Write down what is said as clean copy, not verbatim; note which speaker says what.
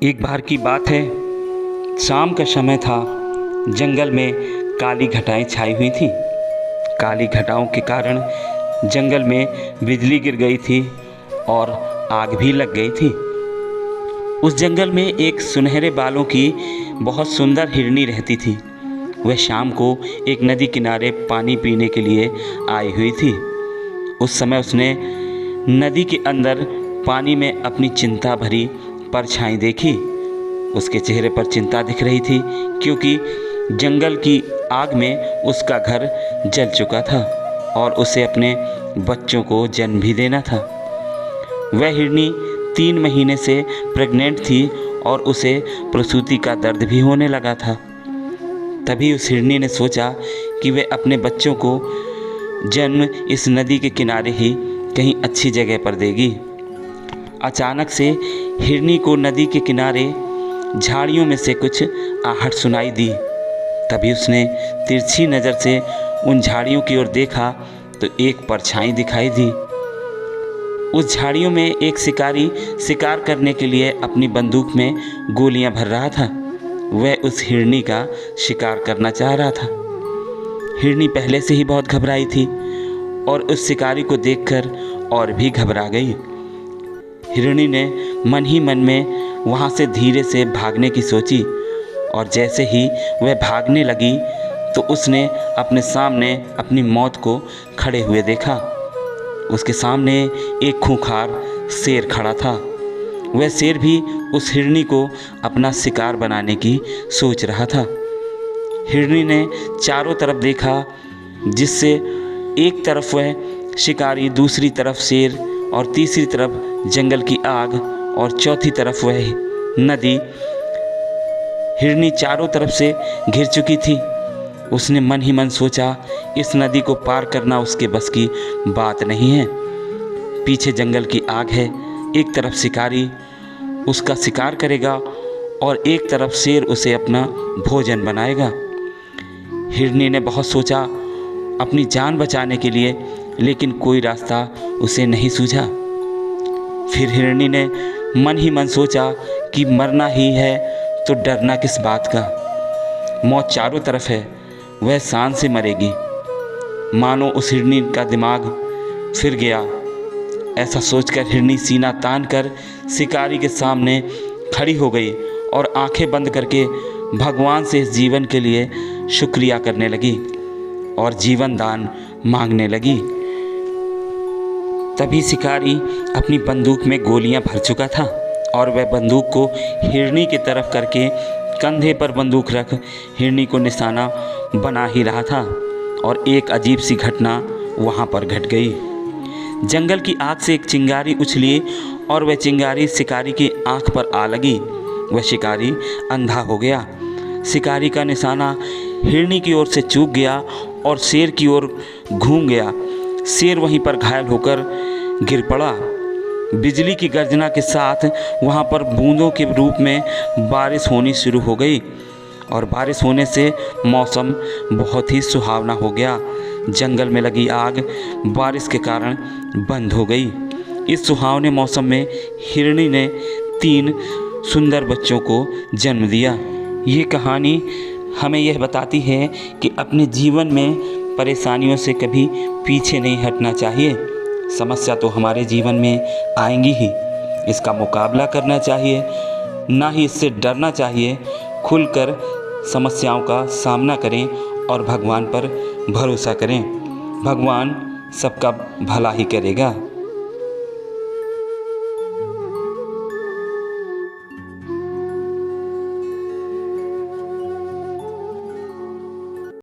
Speaker 1: एक बार की बात है, शाम का समय था। जंगल में काली घटाएं छाई हुई थी। काली घटाओं के कारण जंगल में बिजली गिर गई थी और आग भी लग गई थी। उस जंगल में एक सुनहरे बालों की बहुत सुंदर हिरनी रहती थी। वह शाम को एक नदी किनारे पानी पीने के लिए आई हुई थी। उस समय उसने नदी के अंदर पानी में अपनी चिंता भरी परछाई देखी। उसके चेहरे पर चिंता दिख रही थी, क्योंकि जंगल की आग में उसका घर जल चुका था और उसे अपने बच्चों को जन्म भी देना था। वह हिरनी 3 महीने से प्रेग्नेंट थी और उसे प्रसूति का दर्द भी होने लगा था। तभी उस हिरनी ने सोचा कि वह अपने बच्चों को जन्म इस नदी के किनारे ही कहीं अच्छी जगह पर देगी। अचानक से हिरनी को नदी के किनारे झाड़ियों में से कुछ आहट सुनाई दी। तभी उसने तिरछी नज़र से उन झाड़ियों की ओर देखा तो एक परछाई दिखाई दी। उस झाड़ियों में एक शिकारी शिकार करने के लिए अपनी बंदूक में गोलियां भर रहा था। वह उस हिरनी का शिकार करना चाह रहा था। हिरनी पहले से ही बहुत घबराई थी और उस शिकारी को देखकर और भी घबरा गई। हिरनी ने मन ही मन में वहाँ से धीरे से भागने की सोची और जैसे ही वह भागने लगी तो उसने अपने सामने अपनी मौत को खड़े हुए देखा। उसके सामने एक खूंखार शेर खड़ा था। वह शेर भी उस हिरनी को अपना शिकार बनाने की सोच रहा था। हिरनी ने चारों तरफ देखा, जिससे एक तरफ वह शिकारी, दूसरी तरफ शेर और तीसरी तरफ जंगल की आग और चौथी तरफ वह नदी। हिरनी चारों तरफ से घिर चुकी थी। उसने मन ही मन सोचा, इस नदी को पार करना उसके बस की बात नहीं है। पीछे जंगल की आग है, एक तरफ शिकारी उसका शिकार करेगा और एक तरफ शेर उसे अपना भोजन बनाएगा। हिरनी ने बहुत सोचा अपनी जान बचाने के लिए, लेकिन कोई रास्ता उसे नहीं सूझा। फिर हिरनी ने मन ही मन सोचा कि मरना ही है तो डरना किस बात का। मौत चारों तरफ है, वह शान से मरेगी। मानो उस हिरनी का दिमाग फिर गया। ऐसा सोचकर हिरनी सीना तान कर शिकारी के सामने खड़ी हो गई और आंखें बंद करके भगवान से इस जीवन के लिए शुक्रिया करने लगी और जीवन दान मांगने लगी। तभी शिकारी अपनी बंदूक में गोलियां भर चुका था और वह बंदूक को हिरनी की तरफ करके कंधे पर बंदूक रख हिरनी को निशाना बना ही रहा था और एक अजीब सी घटना वहां पर घट गई। जंगल की आग से एक चिंगारी उछली और वह चिंगारी शिकारी की आंख पर आ लगी। वह शिकारी अंधा हो गया। शिकारी का निशाना हिरनी की ओर से चूक गया और शेर की ओर घूम गया। शेर वहीं पर घायल होकर गिर पड़ा। बिजली की गर्जना के साथ वहाँ पर बूंदों के रूप में बारिश होनी शुरू हो गई और बारिश होने से मौसम बहुत ही सुहावना हो गया। जंगल में लगी आग बारिश के कारण बंद हो गई। इस सुहावने मौसम में हिरनी ने 3 सुंदर बच्चों को जन्म दिया। ये कहानी हमें यह बताती है कि अपने जीवन में परेशानियों से कभी पीछे नहीं हटना चाहिए। समस्या तो हमारे जीवन में आएंगी ही, इसका मुकाबला करना चाहिए, ना ही इससे डरना चाहिए। खुलकर समस्याओं का सामना करें और भगवान पर भरोसा करें। भगवान सबका भला ही करेगा।